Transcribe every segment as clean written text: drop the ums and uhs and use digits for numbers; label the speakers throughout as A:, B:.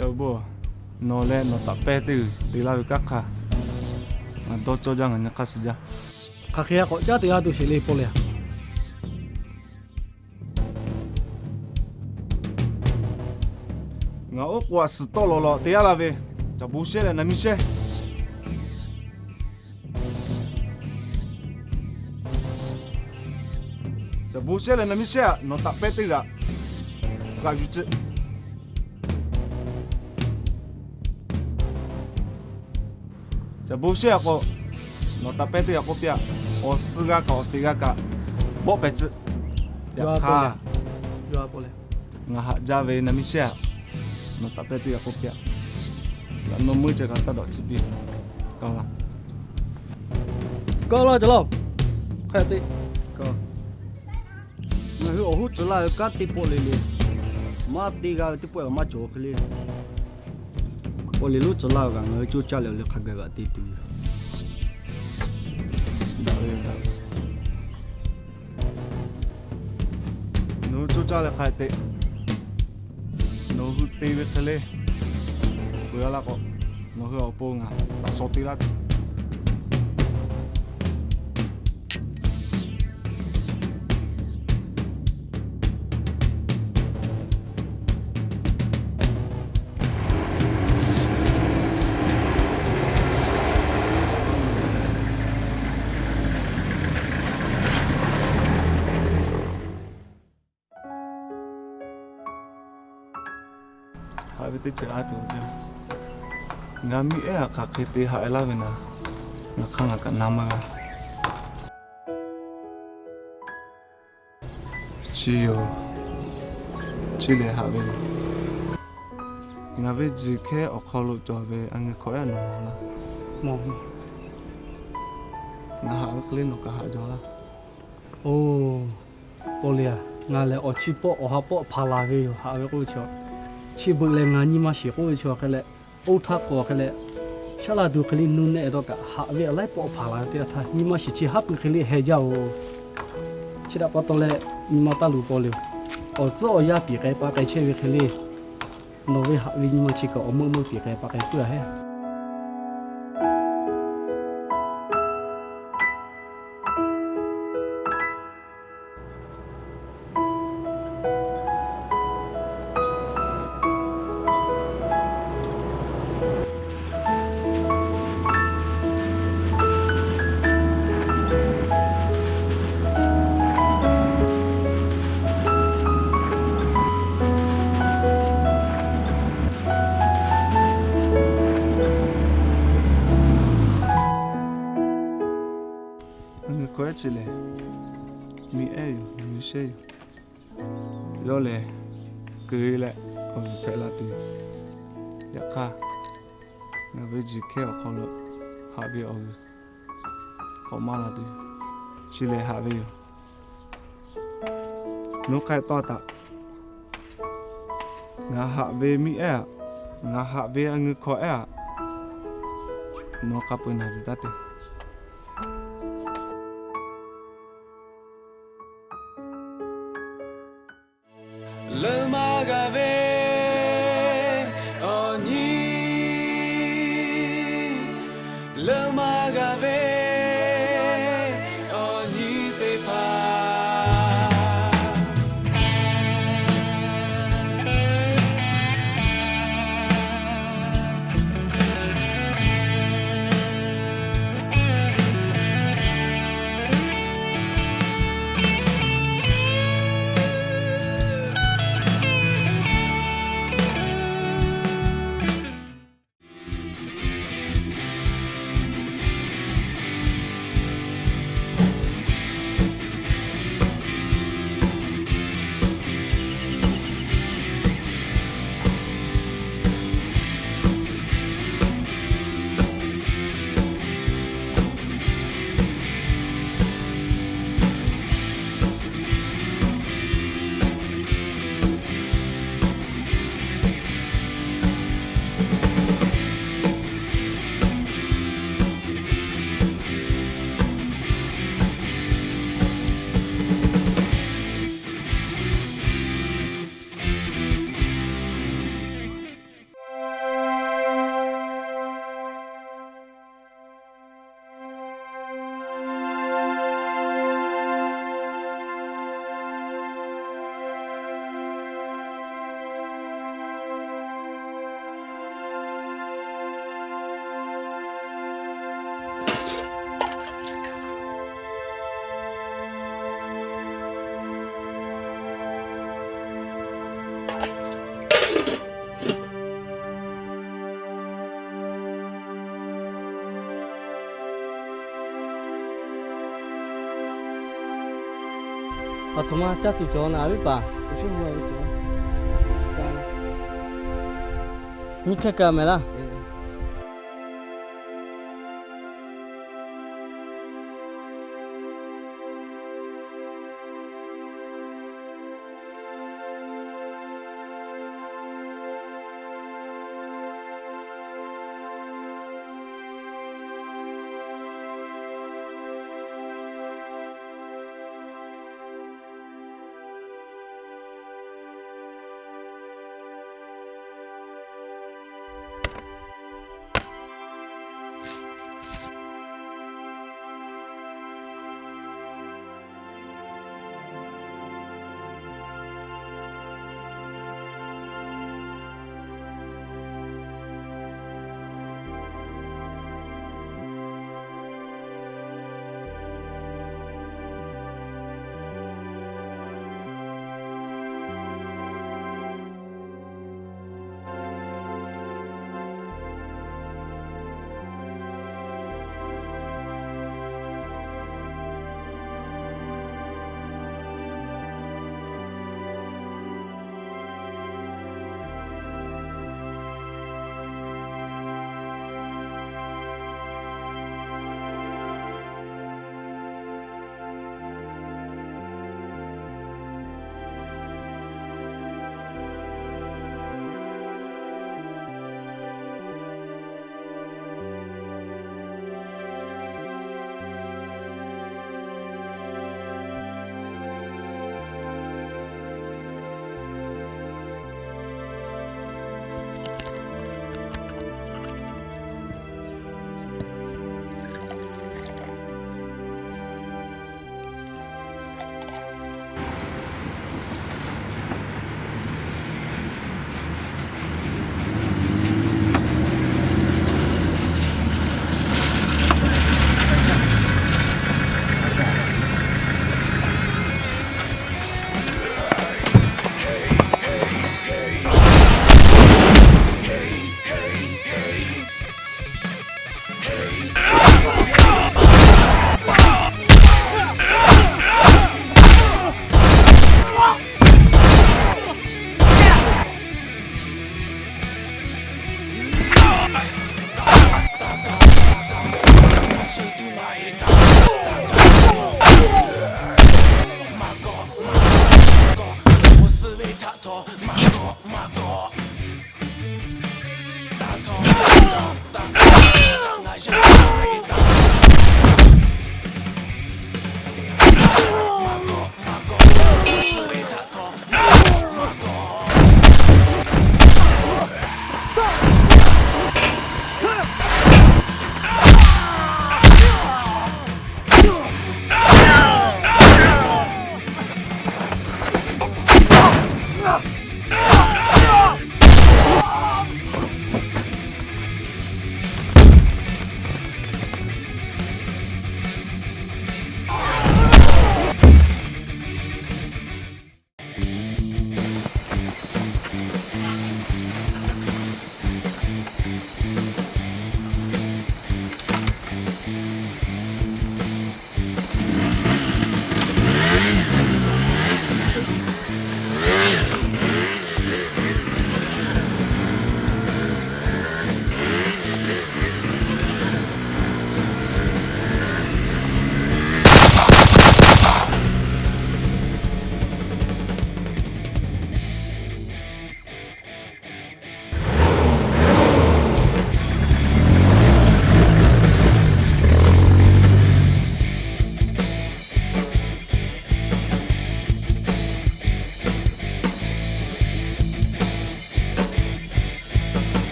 A: Coba nolak nota peti tilawi kakak. Atau coba jangan nyekas saja.
B: Kakek kok jadi atu sih lepol ya.
A: Ngau kuat setololo tilawi. Cabusnya dan namisnya. Cabusnya dan namisnya nota peti dah. Kak cuci. Cabusnya aku nota peti aku pia. O 4个ka o 3个冇白纸。
B: Jual boleh.
A: Ngahak Jave namisya. Nota peti aku pia. Lan nomor Jakarta dok cipi. Kalah.
B: Kau lah jalan. Kayak ti.
C: Kau. Nah, aku jalan kat tipu lele. Mati kat tipu yang macam kali. Boleh lu jalan kan? Aku jalan le kagak kat tipu.
A: Nô chú cho là khai tệ. Nô hư tê với thế lê. Bữa là có. Nô hư ở bông à. Đã sốt tí lát. Hai bete cakap tu je. Ngami kakek Teʼ Hpaἰ lah bena. Ngakang akan nama lah. Cio, cile habe. Ngabe jike okolo jobe angin koya nama lah.
B: Mau.
A: Ngahak kelin okah jola.
B: Oh, boleh ya. Ngale ocipo ohapo palawe yo habe ko cio. Chỉ bưng lên ngani mà chỉ có cho cái lệ ô tháp của cái lệ sao là được cái lệ nung này đó cả hạ về lại bỏ phá lại thì thay nhưng mà chỉ hấp cái lệ hay giàu chỉ đã bắt đầu lệ nhưng mà ta lù bỏ liều ở chỗ ya bị cái ba cái chơi về cái lệ nó về hạ về nhưng mà chỉ có mơ mơ bị cái ba cái bữa hết.
A: Koya chile. Mi ayo, mi seyo. Yo le. Kiri le. O pe la tu. Ya ka. Ngabe jike okolo. Habi o. Komala tu. Chile habi yo. No kai to ta. Nga habi mi e. Nga habi ang ko e. No kapun hari tate.
D: Leunʼ Maʼ Awrouw Nyi Leunʼ Maʼ Awrouw Nyi Teʼ Hpaİ.
B: thoma cha tu cho na biết ba
C: Số hoa cái chỗ.
B: Nyi Teʼ ka me la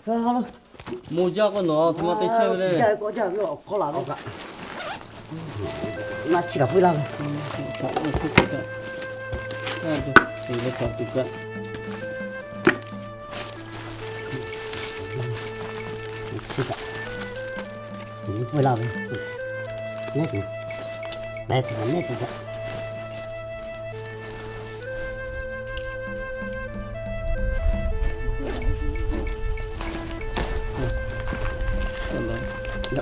C: Halo.
B: Moja có nó thì mà tay chơi đây.
C: Chơi có chơi nó có làm không cả. Mà chỉ cả vui làm.
B: Thì nó chọn tụi cái.
C: Chỉ cả. Vui làm. Nét gì? Đây thì nét gì vậy? Dạ. Dạ.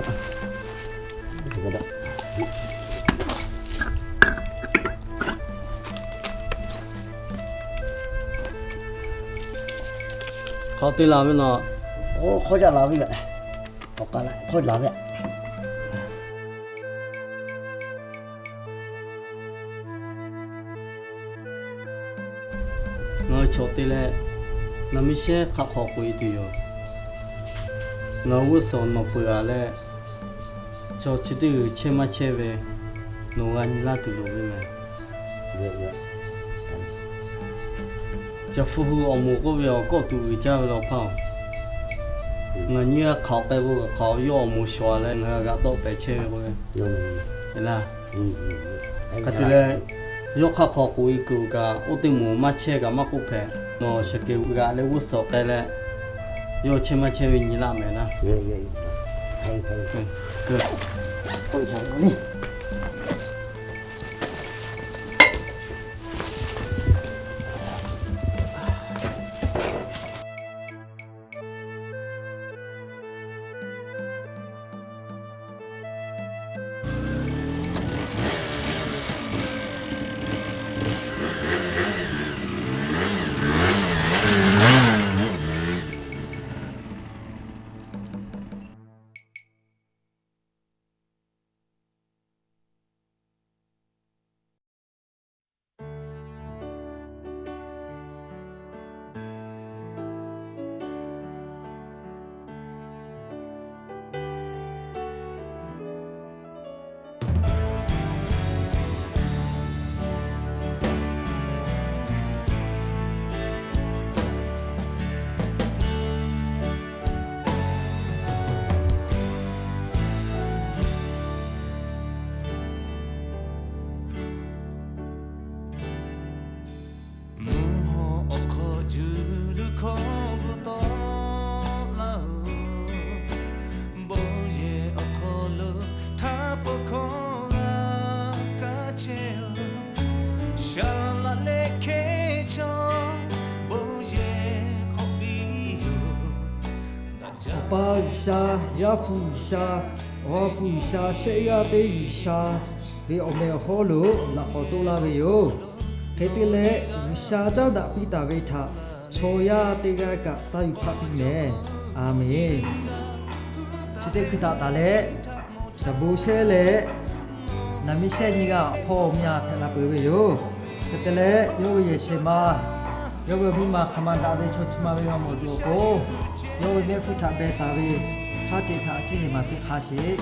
B: Khó tí làm với nó.
C: Khó chả làm vậy. Có cả lại khó làm vậy.
B: Ngồi chỗ tí lệ, nó mới sẽ khắc khó quý tùy rồi. Nó vô số nó bữa lệ, cho chỉ từ chế mà chế về, nó ăn là tùy rồi với mẹ. Cho phu hư ở một cái việc có tùy cha về đâu không? Nó như khó cái vô khó vô một số lên nó gạt tốt để chế về. Thế là cái thứ này vô khắc khó quý cứu cả ô tô mù mà chế cả mà cũng phải nó sẽ kêu gạt lấy vô số cái này vô chế mà chế về như làm vậy nè.
C: Hay.
B: Good.
C: Tôi chẳng có đi.
E: Ba isa, yafu isa, wafu isa, seya te isa, be ome holo la otola be yo. Ketile isa ja da pita be tha, choya te ga ka ta yu pha pi ne. Amen. Chite kita ta le, ta bu se le, na mi se ni ga pho mya tha la be yo. Ketile yo ye se ma, yo be ma khamanda be chochma be ma mo do ko. yo me futa be ta be ha che tha chi ma ti kha shi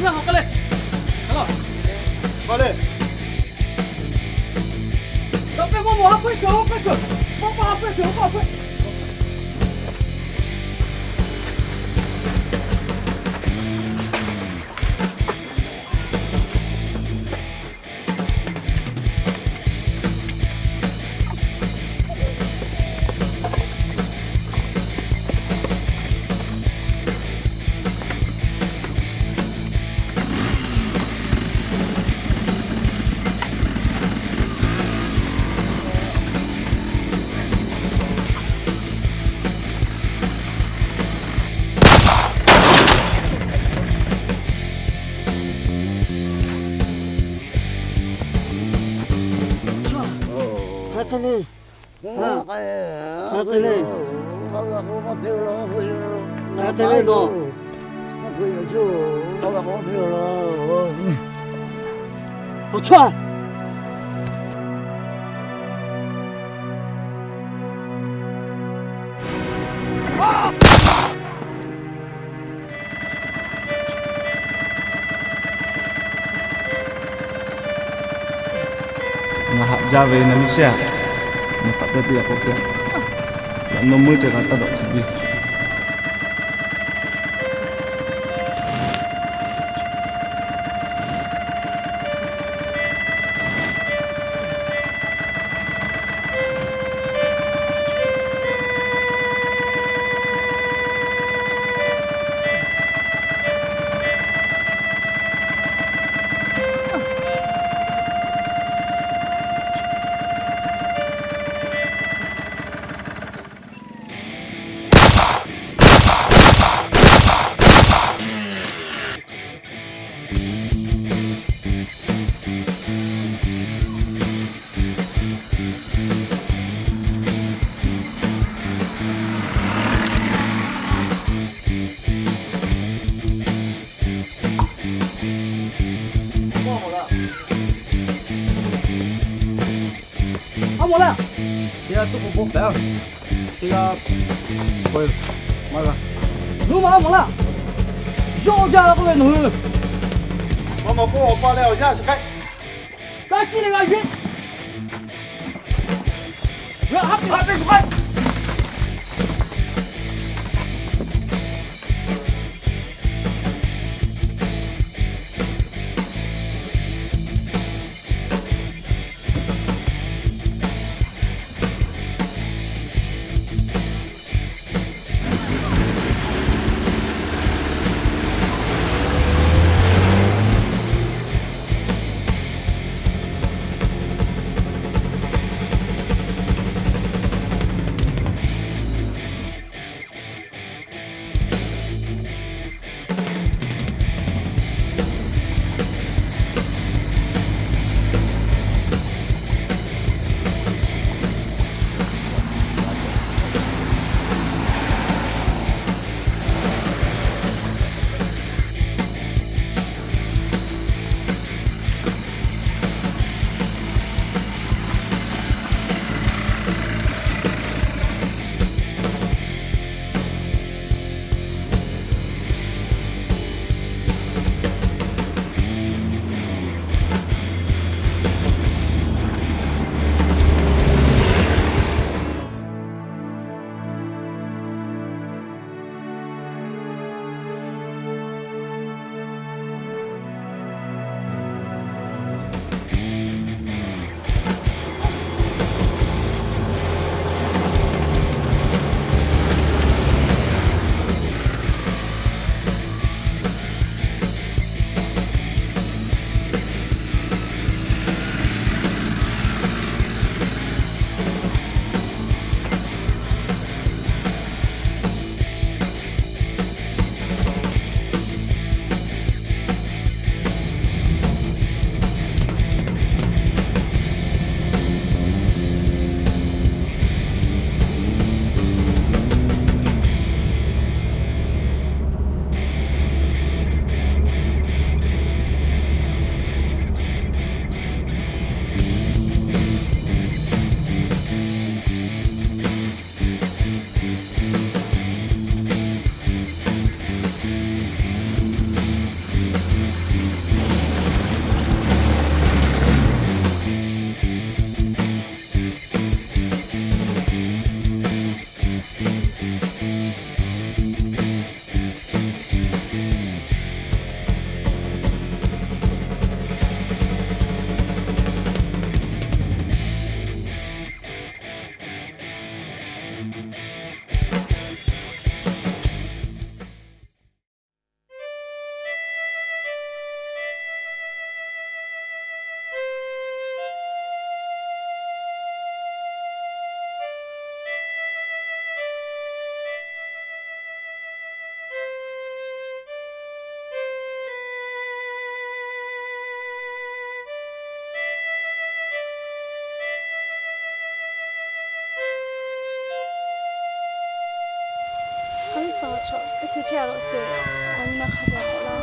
B: 上好，过来，好了，
C: 过来。
B: 老别我摸快走，快走，我快走，我快。
F: Nakini. Nakini. Nakini no. Hỗ trợ.
A: Ngahak Java Indonesia. Nampak tadi apa pun. Nak nombor Jakarta dok segi.
B: Boleh.
C: Dia tu bubuk dah. Dia boleh. Mana?
B: Lu mau lah. Jauh jalan kau nu.
C: Mama ko opa le oja sekai.
B: Gaji ni gaji. Ya, habis sekai.
G: cho cái thứ chè nó sẽ anh mà khá là khó lo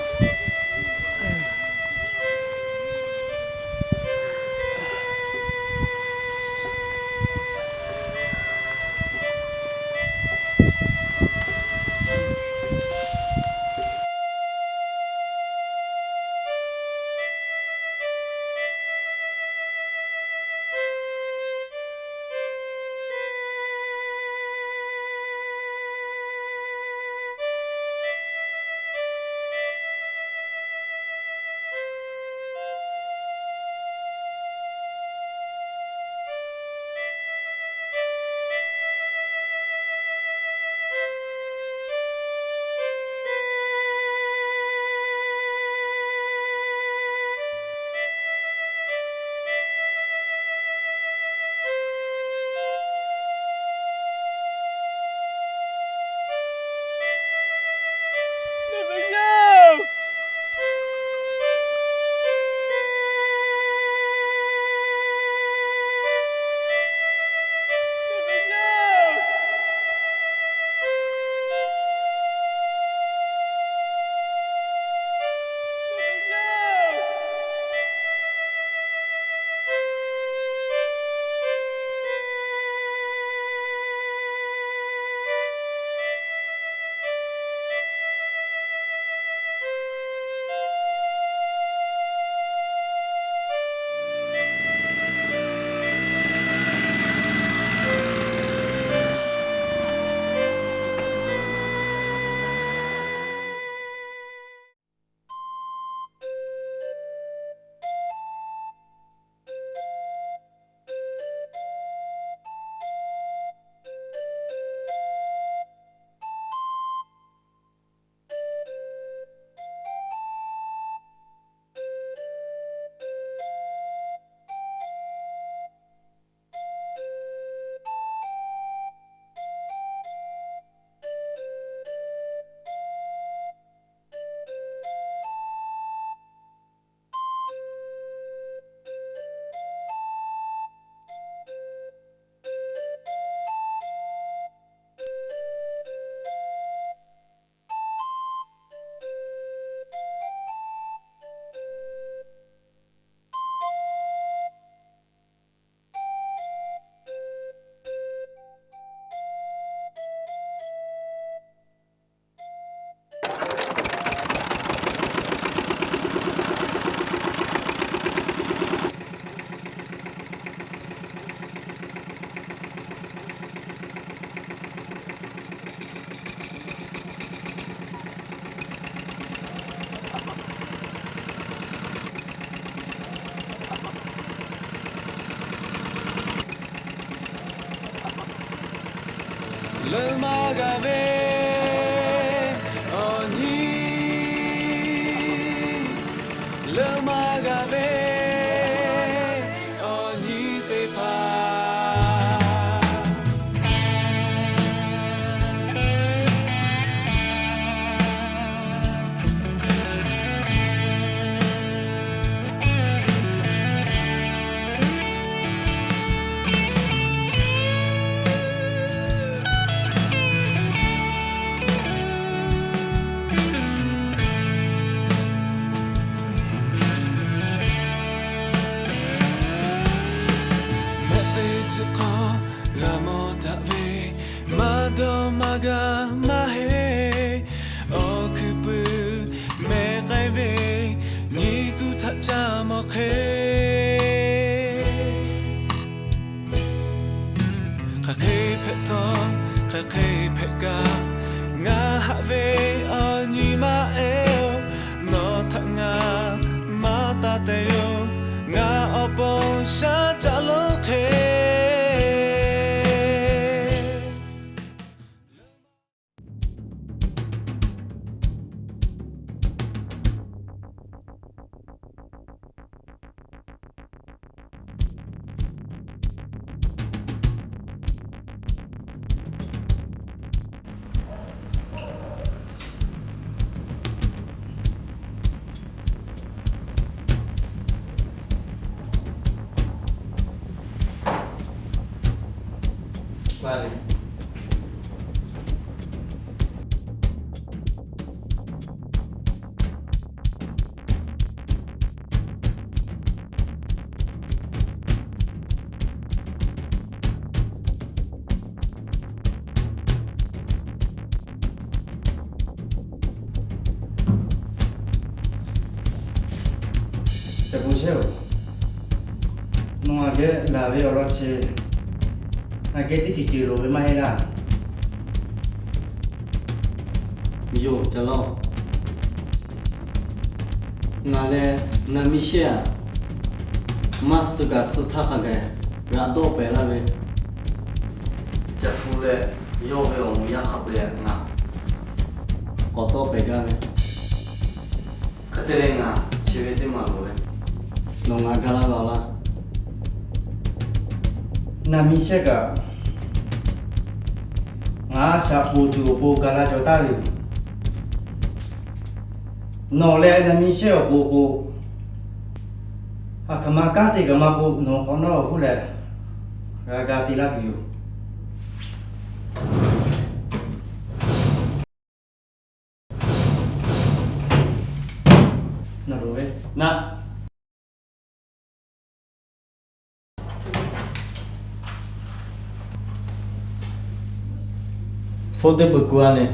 D: Leunʼ Maʼ Leunʼ Maʼ Nyi Teʼ Hpaİ Mado maga mahe okupu me kaibe ni kutacha mokhe kake peto kake peka nga have Nyi Maʼ no tanga mata te yo nga opon sha chalokhe
H: Qua đi.
C: จะพูดเชี่ยวน้องอาเกลาเวอรอเชอาเกติจิโร่ไม่ให้ละ
B: อยู่จะเล่า ngà lẽ nằm mi xe mà sự cả sự thắc cái gã đổ bé là về chả phụ lẽ yêu về ông ya khắp lẽ ngà có đổ bé cái cái tên ngà chỉ về tìm mà rồi nó ngà cái là đó là
C: nằm mi xe cả ngà sa bù tu bù cả là cho ta đi nó lẽ nằm mi xe bù bù à thằng mà cá thì cái mà bù nó khó nó hú lẽ gà thì là tiêu nào rồi nè
B: photo bực quá này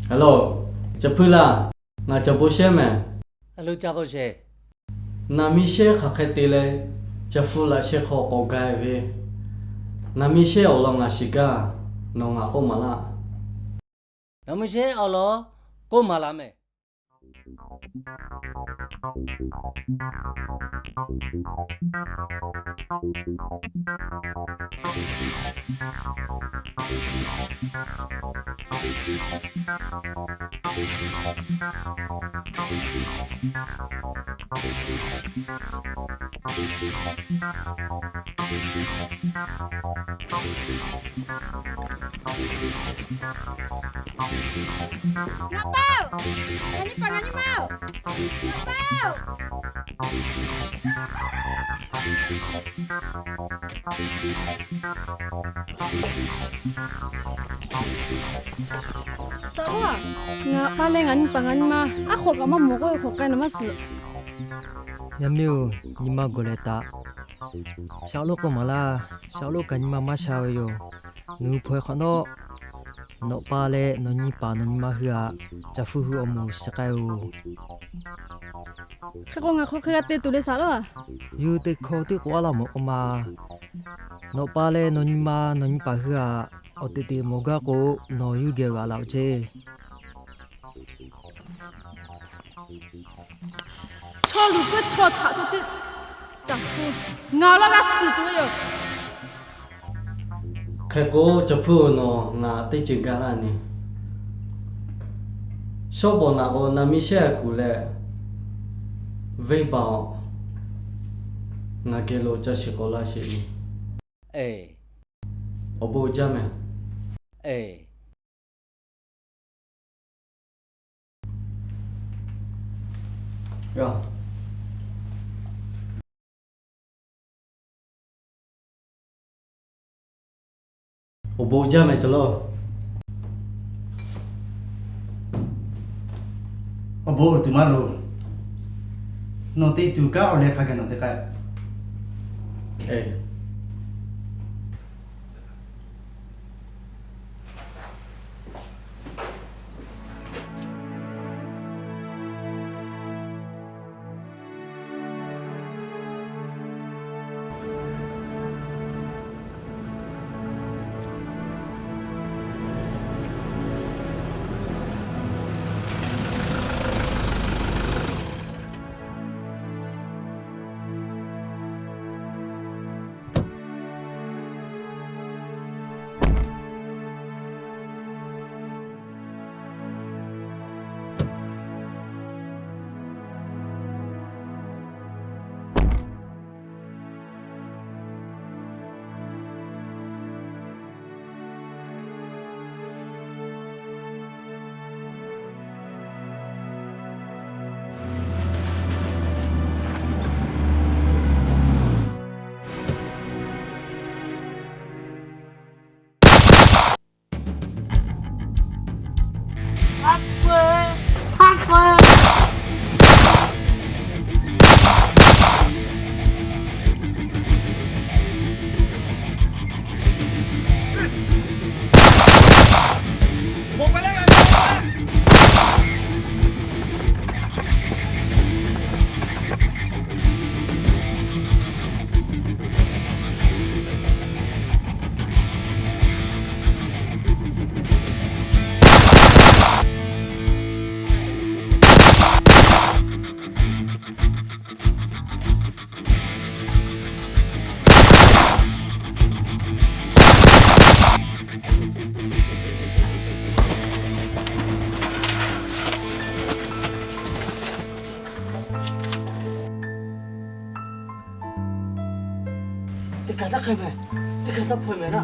B: hello chụp phơi là ngà chụp bố xe mẹ
F: Alo cha bao giờ?
B: nami xe khắc khét tê chụp phơi là xe khó có gai về nami xe ở lòng ngà xí cả nó ngà có mà la
F: Nó mới sẽ alo, cô mà làm mẹ.
G: Ngapau! Nyanyi pa, nyanyi mau! Ngapau! Tawa, nga pala nganyi pa nganyi ma. Ako ka ma mo ko kay na mas.
E: Yamiu nima goleta. Sao lúc mà la, sao lúc cái nima sao yo. Nu phơi khono. Nó pa le nó nhi pa nó nima hua. Cha phu hu omu sakau.
G: Kako nga ko kaya te tulis salo ah.
E: Yu te kho te kwa la mo ma. Nó pa le nó nima nó nhi pa hua. O te te moga ko no yu ge ga lao che.
G: Cho lu cái cho cha cho chứ. Cha phu. Nga la ga sự tu yo.
B: khai cố chụp phơi nó ngà tây chừng cả là nè số bộ nào bộ nami xe cũ lẽ vây bảo ngà kia lô cho sĩ cô la sĩ đi
F: Ê,
B: ở bộ cha mẹ
F: ê.
B: rồi ở bộ cha mẹ cho lo
C: ở bộ tụi mà luôn nó tê tụi cá ở đây khai cái nó tê khai
B: ê
F: kata keme, te kata peme na.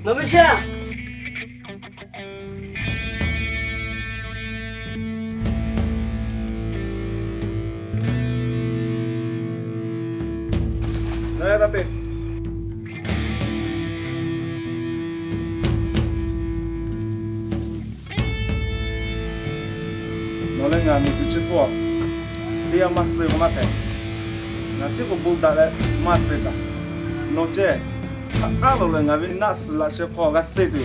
F: Nama siapa?
A: Naya tate. Nolai ngami kucipo. Dia masih mate. Nanti kubuka le masih dah. Noce. Kalau le ngami nas la sekolah gasih tu.